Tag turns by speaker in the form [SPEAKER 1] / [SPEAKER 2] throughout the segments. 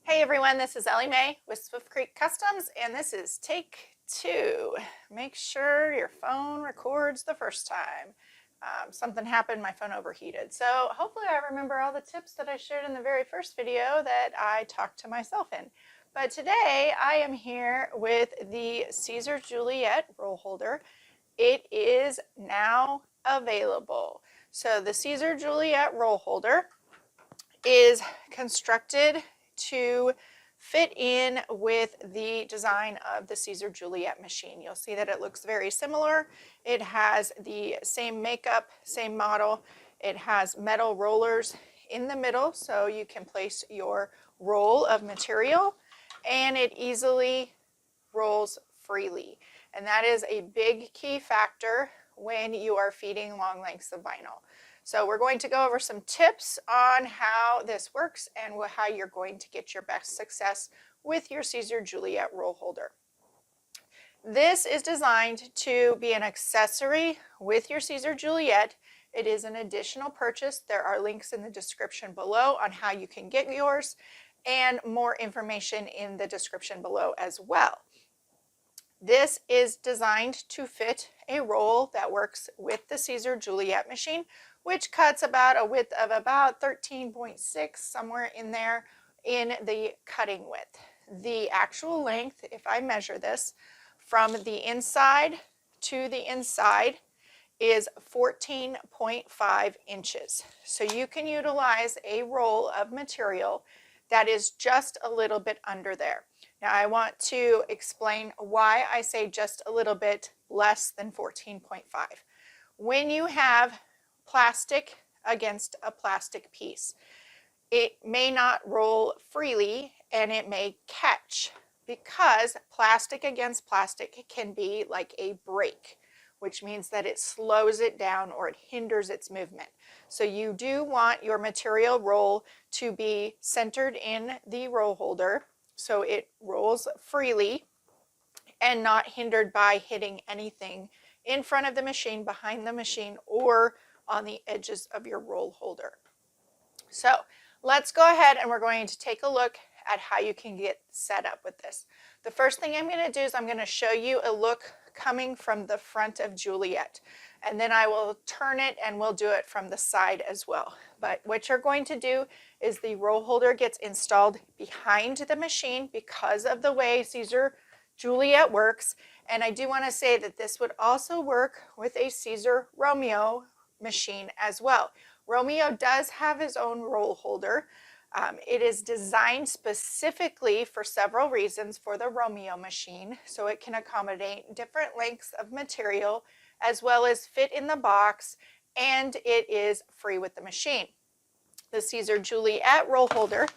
[SPEAKER 1] Hey everyone, this is Ellie Mae with Swift Creek Customs, and this is take 2. Make sure your phone records the first time. Something happened, my phone overheated. So hopefully I remember all the tips that I shared in the very first video that I talked to myself in. But today I am here with the Siser Juliet roll holder. It is now available. So the Siser Juliet roll holder is constructed to fit in with the design of the Siser Juliet machine. You'll see that it looks very similar. It has the same makeup, same model. It has metal rollers in the middle so you can place your roll of material, and it easily rolls freely. And that is a big key factor when you are feeding long lengths of vinyl. So we're going to go over some tips on how this works and how you're going to get your best success with your Siser Juliet roll holder. This is designed to be an accessory with your Siser Juliet. It is an additional purchase. There are links in the description below on how you can get yours, and more information in the description below as well. This is designed to fit a roll that works with the Siser Juliet machine, which cuts about a width of about 13.6, somewhere in there in the cutting width. The actual length, if I measure this, from the inside to the inside is 14.5 inches. So you can utilize a roll of material that is just a little bit under there. Now I want to explain why I say just a little bit less than 14.5. When you have plastic against a plastic piece, it may not roll freely and it may catch, because plastic against plastic can be like a brake, which means that it slows it down or it hinders its movement. So you do want your material roll to be centered in the roll holder so it rolls freely and not hindered by hitting anything in front of the machine, behind the machine, or on the edges of your roll holder. So let's go ahead and we're going to take a look at how you can get set up with this. The first thing I'm going to do is I'm going to show you a look coming from the front of Juliet, and then I will turn it and we'll do it from the side as well. But what you're going to do is the roll holder gets installed behind the machine because of the way Siser Juliet works. And I do want to say that this would also work with a Siser Romeo machine as well. Romeo does have his own roll holder. It is designed specifically for several reasons for the Romeo machine, so it can accommodate different lengths of material as well as fit in the box, and it is free with the machine. The Siser Juliet roll holder,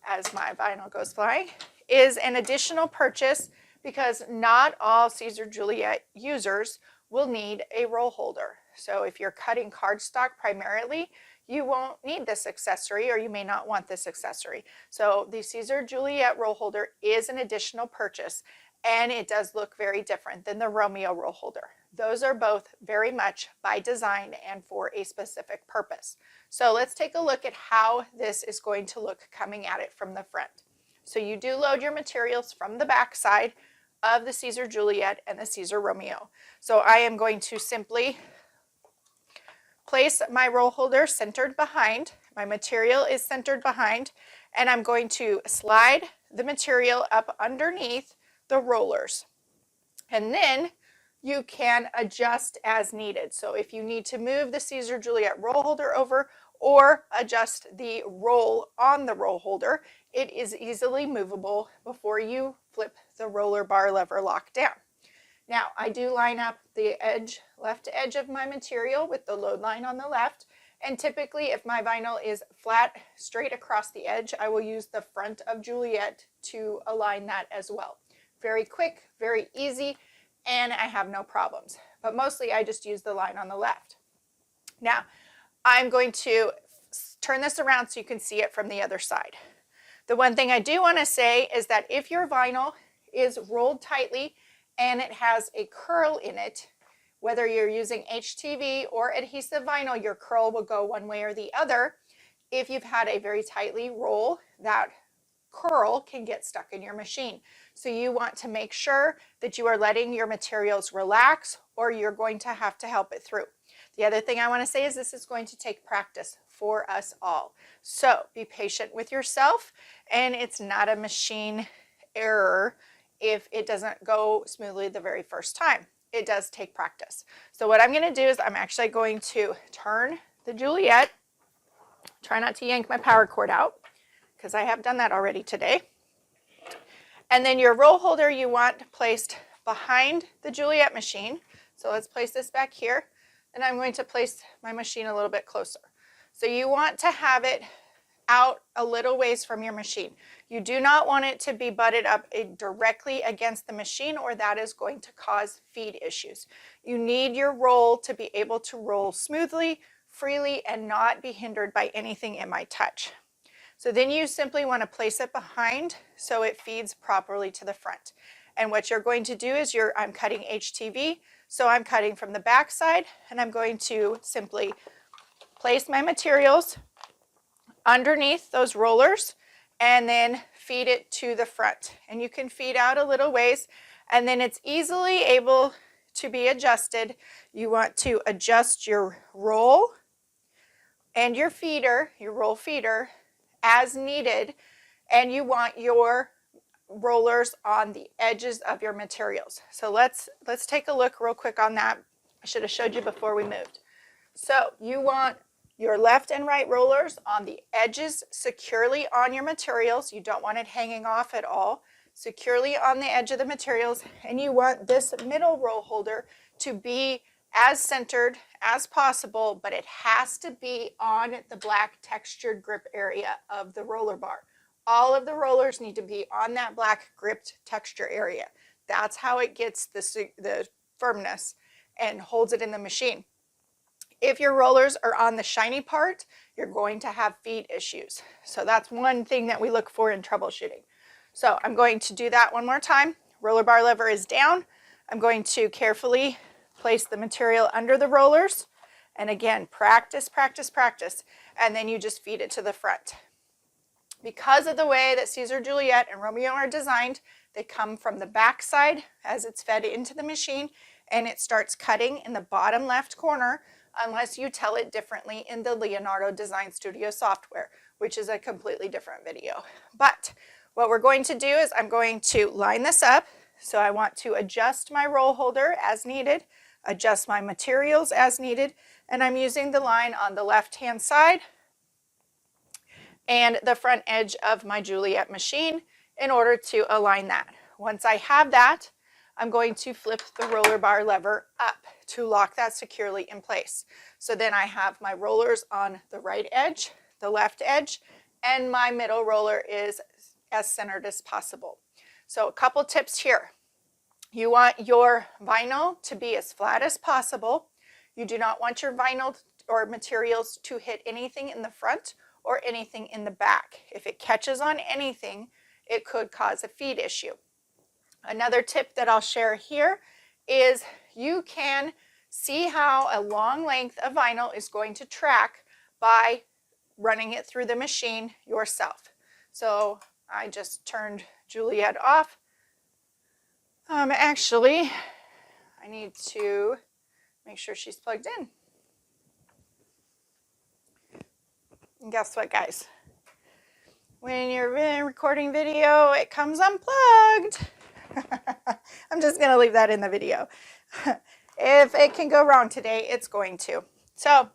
[SPEAKER 1] as my vinyl goes flying, is an additional purchase because not all Siser Juliet users will need a roll holder. So if you're cutting cardstock primarily, you won't need this accessory, or you may not want this accessory. So the Siser Juliet roll holder is an additional purchase, and it does look very different than the Romeo roll holder. Those are both very much by design and for a specific purpose. So let's take a look at how this is going to look coming at it from the front. So you do load your materials from the back side of the Siser Juliet and the Siser Romeo. So I am going to simply place my roll holder centered behind. My material is centered behind, and I'm going to slide the material up underneath the rollers. And then you can adjust as needed. So if you need to move the Siser Juliet roll holder over or adjust the roll on the roll holder, it is easily movable before you flip the roller bar lever lock down. Now, I do line up the left edge of my material with the load line on the left, and typically if my vinyl is flat straight across the edge, I will use the front of Juliet to align that as well. Very quick, very easy, and I have no problems. But mostly I just use the line on the left. Now, I'm going to turn this around so you can see it from the other side. The one thing I do want to say is that if your vinyl is rolled tightly and it has a curl in it, whether you're using HTV or adhesive vinyl, your curl will go one way or the other. If you've had a very tightly roll, that curl can get stuck in your machine. So you want to make sure that you are letting your materials relax, or you're going to have to help it through. The other thing I want to say is this is going to take practice for us all. So be patient with yourself, and it's not a machine error if it doesn't go smoothly the very first time. It does take practice. So what I'm going to do is I'm actually going to turn the Juliet. Try not to yank my power cord out, because I have done that already today. And then your roll holder you want placed behind the Juliet machine. So let's place this back here. And I'm going to place my machine a little bit closer. So you want to have it out a little ways from your machine. You do not want it to be butted up directly against the machine, or that is going to cause feed issues. You need your roll to be able to roll smoothly, freely, and not be hindered by anything it might touch. So then you simply want to place it behind so it feeds properly to the front. And what you're going to do is I'm cutting HTV, so I'm cutting from the back side, and I'm going to simply place my materials underneath those rollers and then feed it to the front. And you can feed out a little ways, and then it's easily able to be adjusted. You want to adjust your roll and your feeder, your roll feeder, as needed, and you want your rollers on the edges of your materials. So let's take a look real quick on that. I should have showed you before we moved. So you want your left and right rollers on the edges securely on your materials. You don't want it hanging off at all. Securely on the edge of the materials, and you want this middle roll holder to be as centered as possible, but it has to be on the black textured grip area of the roller bar. All of the rollers need to be on that black gripped texture area. That's how it gets the firmness and holds it in the machine. If your rollers are on the shiny part, you're going to have feed issues. So that's one thing that we look for in troubleshooting. So I'm going to do that one more time. Roller bar lever is down. I'm going to carefully place the material under the rollers. And again, practice, practice, practice. And then you just feed it to the front. Because of the way that Siser Juliet and Romeo are designed, they come from the back side as it's fed into the machine, and it starts cutting in the bottom left corner unless you tell it differently in the Leonardo Design Studio software, which is a completely different video. But what we're going to do is I'm going to line this up. So I want to adjust my roll holder as needed, adjust my materials as needed, and I'm using the line on the left-hand side and the front edge of my Juliet machine in order to align that. Once I have that, I'm going to flip the roller bar lever up to lock that securely in place. So then I have my rollers on the right edge, the left edge, and my middle roller is as centered as possible. So a couple tips here. You want your vinyl to be as flat as possible. You do not want your vinyl or materials to hit anything in the front or anything in the back. If it catches on anything, it could cause a feed issue. Another tip that I'll share here is you can see how a long length of vinyl is going to track by running it through the machine yourself. So I just turned Juliet off. Actually, I need to make sure she's plugged in. And guess what, guys? When you're recording video, it comes unplugged. I'm just going to leave that in the video. If it can go wrong today, it's going to. So,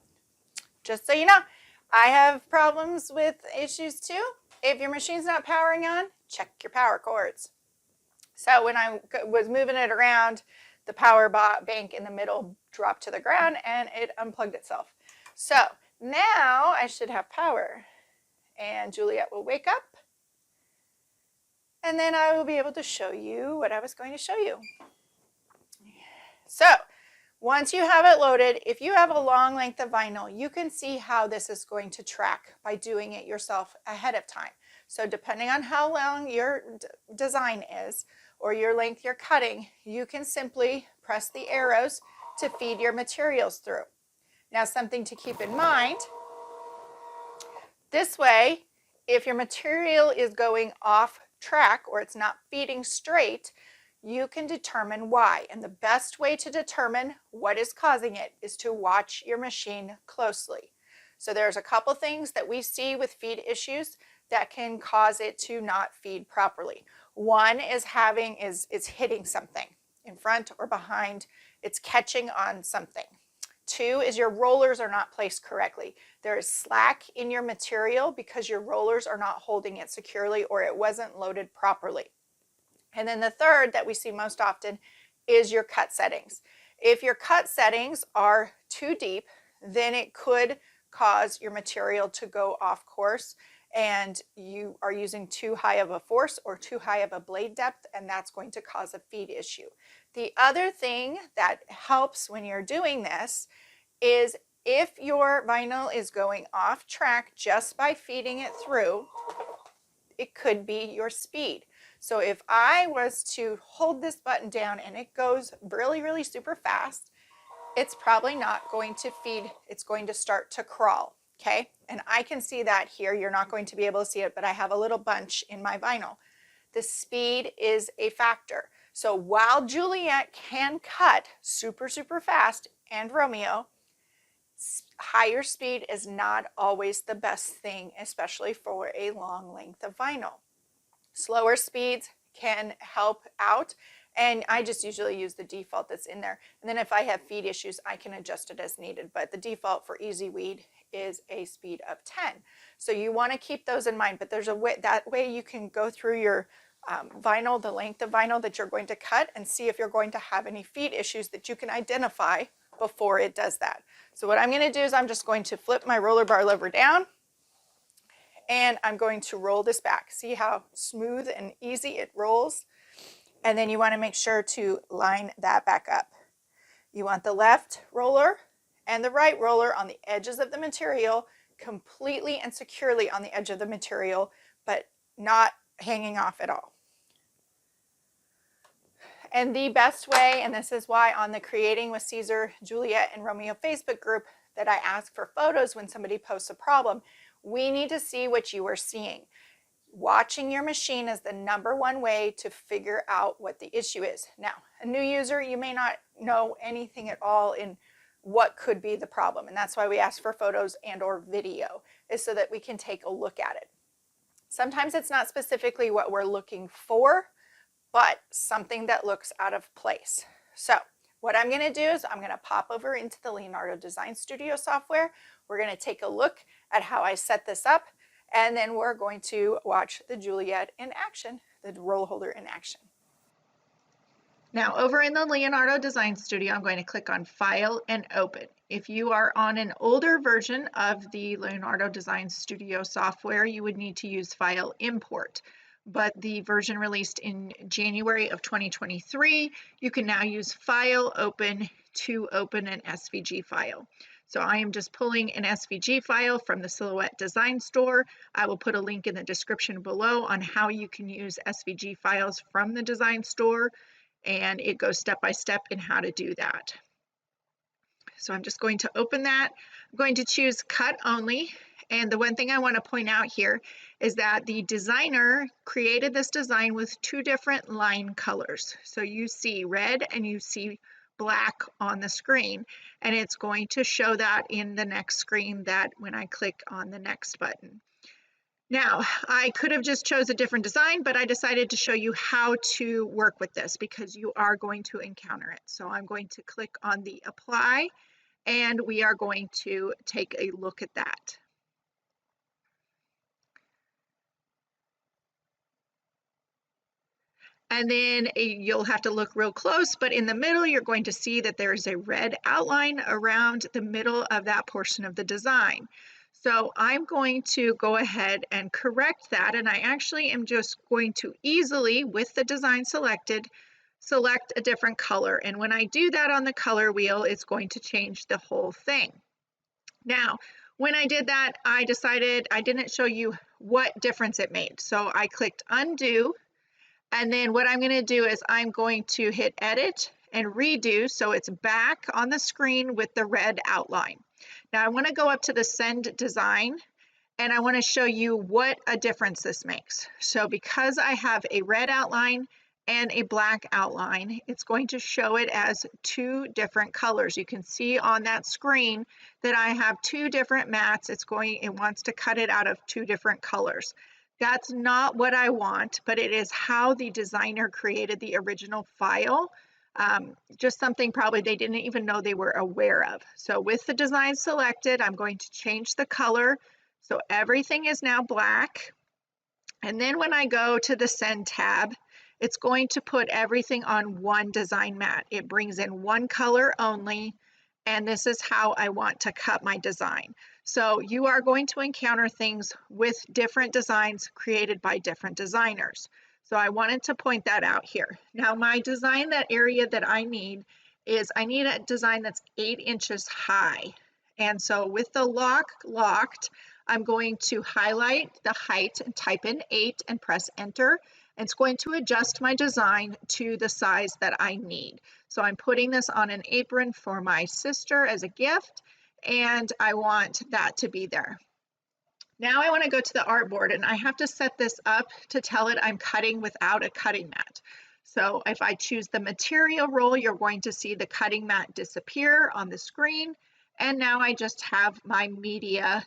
[SPEAKER 1] just so you know, I have problems with issues too. If your machine's not powering on, check your power cords. So when I was moving it around, the power bank in the middle dropped to the ground and it unplugged itself. So now I should have power, and Juliet will wake up, and then I will be able to show you what I was going to show you. So once you have it loaded, if you have a long length of vinyl, you can see how this is going to track by doing it yourself ahead of time. So depending on how long your design is or your length you're cutting, you can simply press the arrows to feed your materials through. Now, something to keep in mind, this way, if your material is going off track or it's not feeding straight, you can determine why. And the best way to determine what is causing it is to watch your machine closely. So there's a couple things that we see with feed issues that can cause it to not feed properly. One is it's hitting something in front or behind. It's catching on something. Two is your rollers are not placed correctly. There is slack in your material because your rollers are not holding it securely or it wasn't loaded properly. And then the third that we see most often is your cut settings. If your cut settings are too deep, then it could cause your material to go off course and you are using too high of a force or too high of a blade depth, and that's going to cause a feed issue. The other thing that helps when you're doing this is if your vinyl is going off track just by feeding it through, it could be your speed. So if I was to hold this button down and it goes really, really super fast, it's probably not going to feed, it's going to start to crawl, okay? And I can see that here. You're not going to be able to see it, but I have a little bunch in my vinyl. The speed is a factor. So while Juliet can cut super, super fast, and Romeo, higher speed is not always the best thing, especially for a long length of vinyl. Slower speeds can help out, and I just usually use the default that's in there. And then if I have feed issues, I can adjust it as needed, but the default for easy weed is a speed of 10. So you want to keep those in mind, but there's a way, that way you can go through your vinyl, the length of vinyl that you're going to cut, and see if you're going to have any feed issues that you can identify before it does that. So what I'm going to do is I'm just going to flip my roller bar lever down, and I'm going to roll this back. See how smooth and easy it rolls? And then you want to make sure to line that back up. You want the left roller and the right roller on the edges of the material, completely and securely on the edge of the material, but not hanging off at all. And the best way, and this is why on the Creating with Siser Juliet and Romeo Facebook group that I ask for photos when somebody posts a problem, we need to see what you are seeing. Watching your machine is the #1 way to figure out what the issue is. Now, a new user, you may not know anything at all in what could be the problem, and that's why we ask for photos and or video, is so that we can take a look at it. Sometimes it's not specifically what we're looking for, but something that looks out of place. So what I'm going to do is I'm going to pop over into the Leonardo Design Studio software. We're going to take a look at how I set this up, and then we're going to watch the Juliet in action, the roll holder in action. Now over in the Leonardo Design Studio, I'm going to click on File and Open. If you are on an older version of the Leonardo Design Studio software, you would need to use File Import. But the version released in January of 2023, you can now use File Open to open an SVG file. So I am just pulling an SVG file from the Silhouette Design Store. I will put a link in the description below on how you can use SVG files from the Design Store, and it goes step by step in how to do that. So I'm just going to open that. I'm going to choose Cut Only. And the one thing I want to point out here is that the designer created this design with 2 different line colors. So you see red and you see black on the screen, and it's going to show that in the next screen that when I click on the next button. Now, I could have just chose a different design, but I decided to show you how to work with this because you are going to encounter it. So I'm going to click on the Apply, and we are going to take a look at that. And then you'll have to look real close, but in the middle, you're going to see that there's a red outline around the middle of that portion of the design. So I'm going to go ahead and correct that. And I actually am just going to easily, with the design selected, select a different color. And when I do that on the color wheel, it's going to change the whole thing. Now, when I did that, I decided I didn't show you what difference it made. So I clicked undo. And then what I'm going to do is I'm going to hit edit and redo so it's back on the screen with the red outline. Now I want to go up to the send design and I want to show you what a difference this makes. So because I have a red outline and a black outline, it's going to show it as two different colors. You can see on that screen that I have two different mats. It wants to cut it out of two different colors. That's not what I want, but it is how the designer created the original file. Just something probably they didn't even know they were aware of. So with the design selected, I'm going to change the color. So everything is now black. And then when I go to the Send tab, it's going to put everything on one design mat. It brings in one color only, and this is how I want to cut my design. So you are going to encounter things with different designs created by different designers. So I wanted to point that out here. Now my design, that area that I need is, I need a design that's 8 inches high. And so with the locked, I'm going to highlight the height and type in 8 and press enter. And it's going to adjust my design to the size that I need. So I'm putting this on an apron for my sister as a gift, and I want that to be there. Now I want to go to the artboard, and I have to set this up to tell it I'm cutting without a cutting mat. So if I choose the material role, you're going to see the cutting mat disappear on the screen. And now I just have my media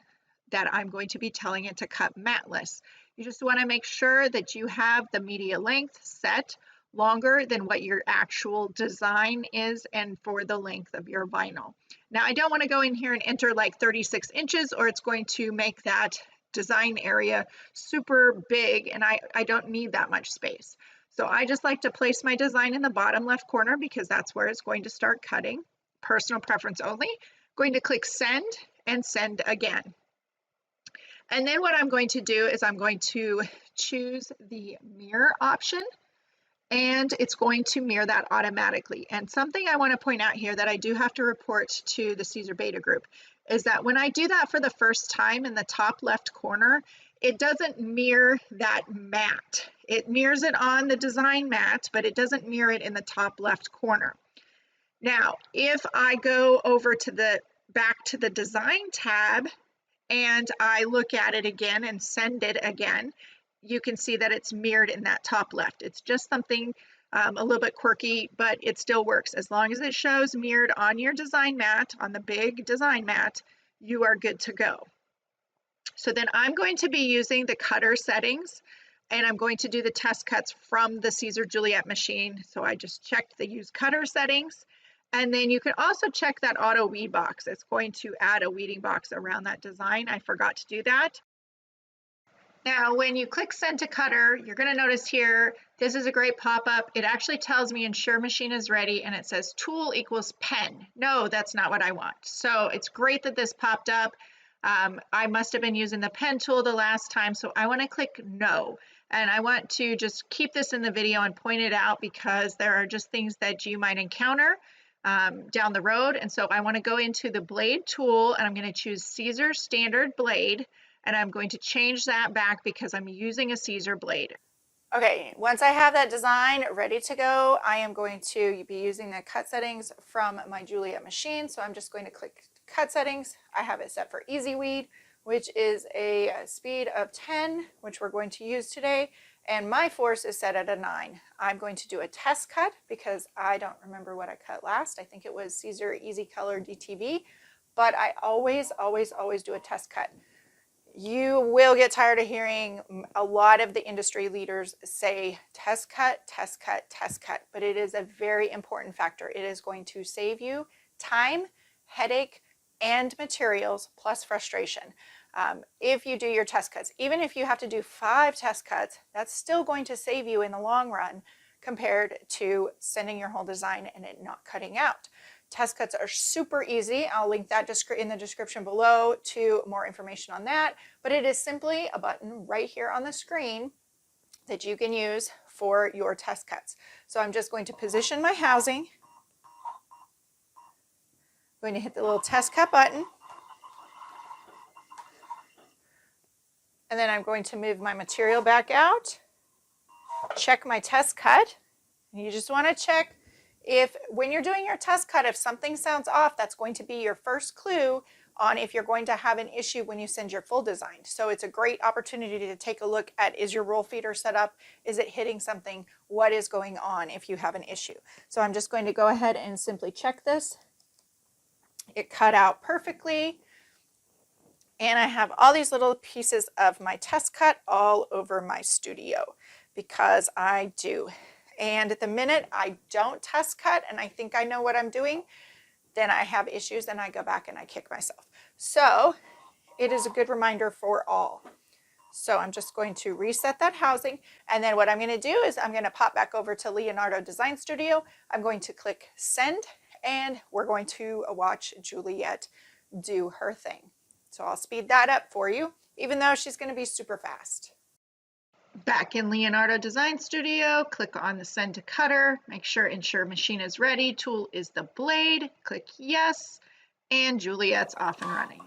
[SPEAKER 1] that I'm going to be telling it to cut matless. You just want to make sure that you have the media length set longer than what your actual design is and for the length of your vinyl. Now I don't want to go in here and enter like 36 inches, or it's going to make that design area super big, and I don't need that much space. So I just like to place my design in the bottom left corner because that's where it's going to start cutting. Personal preference only. Going to click send and send again. And then what I'm going to do is I'm going to choose the mirror option, and it's going to mirror that automatically. And something I want to point out here that I do have to report to the Siser beta group is that when I do that for the first time in the top left corner, it doesn't mirror that mat. It mirrors it on the design mat, but it doesn't mirror it in the top left corner. Now, if I go over to back to the design tab and I look at it again and send it again, you can see that it's mirrored in that top left. It's just something a little bit quirky, but it still works. As long as it shows mirrored on your design mat, on the big design mat, you are good to go. So then I'm going to be using the cutter settings, and I'm going to do the test cuts from the Siser Juliet machine. So I just checked the use cutter settings. And then you can also check that auto weed box. It's going to add a weeding box around that design. I forgot to do that. Now, when you click send to cutter, you're going to notice here, this is a great pop-up. It actually tells me ensure machine is ready, and it says tool equals pen. No, that's not what I want. So it's great that this popped up. I must have been using the pen tool the last time, so I want to click no. And I want to just keep this in the video and point it out because there are just things that you might encounter down the road. And so I want to go into the blade tool, and I'm going to choose Siser standard blade, and I'm going to change that back because I'm using a Siser blade. Okay, once I have that design ready to go, I am going to be using the cut settings from my Juliet machine. So I'm just going to click cut settings. I have it set for easy weed, which is a speed of 10, which we're going to use today. And my force is set at a 9. I'm going to do a test cut because I don't remember what I cut last. I think it was Siser Easy Color DTV, but I always do a test cut. You will get tired of hearing a lot of the industry leaders say test cut, test cut, test cut, but it is a very important factor. It is going to save you time, headache, and materials, plus frustration. If you do your test cuts, even if you have to do 5 test cuts, that's still going to save you in the long run compared to sending your whole design and it not cutting out. Test cuts are super easy. I'll link that in the description below to more information on that, but it is simply a button right here on the screen that you can use for your test cuts. So I'm just going to position my housing. I'm going to hit the little test cut button. And then I'm going to move my material back out, check my test cut. And you just want to check if when you're doing your test cut, if something sounds off, that's going to be your first clue on if you're going to have an issue when you send your full design. So it's a great opportunity to take a look at, is your roll feeder set up? Is it hitting something? What is going on if you have an issue? So I'm just going to go ahead and simply check this. It cut out perfectly. And I have all these little pieces of my test cut all over my studio because I do. And the minute I don't test cut and I think I know what I'm doing, then I have issues and I go back and I kick myself. So it is a good reminder for all. So I'm just going to reset that housing. And then what I'm going to do is I'm going to pop back over to Leonardo Design Studio. I'm going to click send and we're going to watch Juliet do her thing. So I'll speed that up for you, even though she's going to be super fast. Back in Leonardo Design Studio, click on the send to cutter, make sure ensure machine is ready, tool is the blade, click yes, and Juliet's off and running.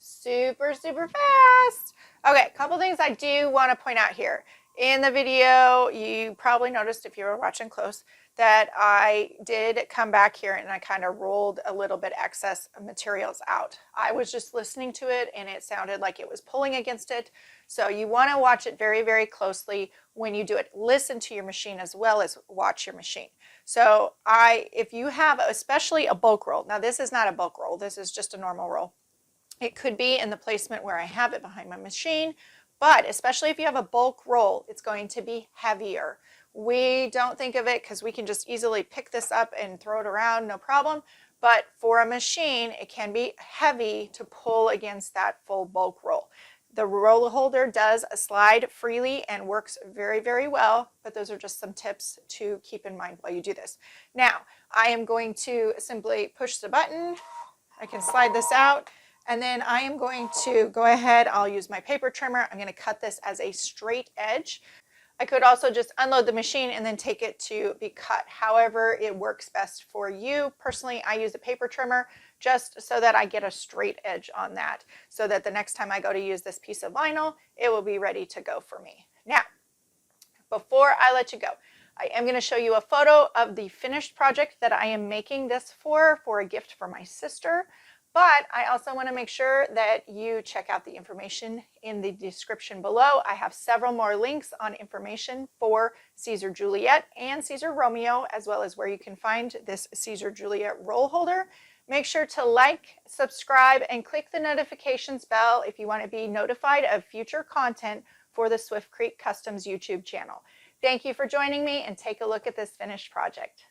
[SPEAKER 1] Super, super fast. Okay, a couple things I do want to point out here. In the video, you probably noticed if you were watching close that I did come back here and I kind of rolled a little bit excess materials out. I was just listening to it and it sounded like it was pulling against it. So you want to watch it very, very closely when you do it. Listen to your machine as well as watch your machine. So if you have especially a bulk roll, now this is not a bulk roll, this is just a normal roll. It could be in the placement where I have it behind my machine, but especially if you have a bulk roll, it's going to be heavier. We don't think of it because we can just easily pick this up and throw it around, no problem. But for a machine, it can be heavy to pull against that full bulk roll. The roll holder does slide freely and works very, very well, but those are just some tips to keep in mind while you do this. Now, I am going to simply push the button. I can slide this out. And then I am going to go ahead, I'll use my paper trimmer. I'm going to cut this as a straight edge. I could also just unload the machine and then take it to be cut. However, it works best for you. Personally, I use a paper trimmer just so that I get a straight edge on that, so that the next time I go to use this piece of vinyl, it will be ready to go for me. Now, before I let you go, I am going to show you a photo of the finished project that I am making this for a gift for my sister. But I also want to make sure that you check out the information in the description below. I have several more links on information for Siser Juliet and Siser Romeo, as well as where you can find this Siser Juliet roll holder. Make sure to like, subscribe, and click the notifications bell if you want to be notified of future content for the Swift Creek Customs YouTube channel. Thank you for joining me, and take a look at this finished project.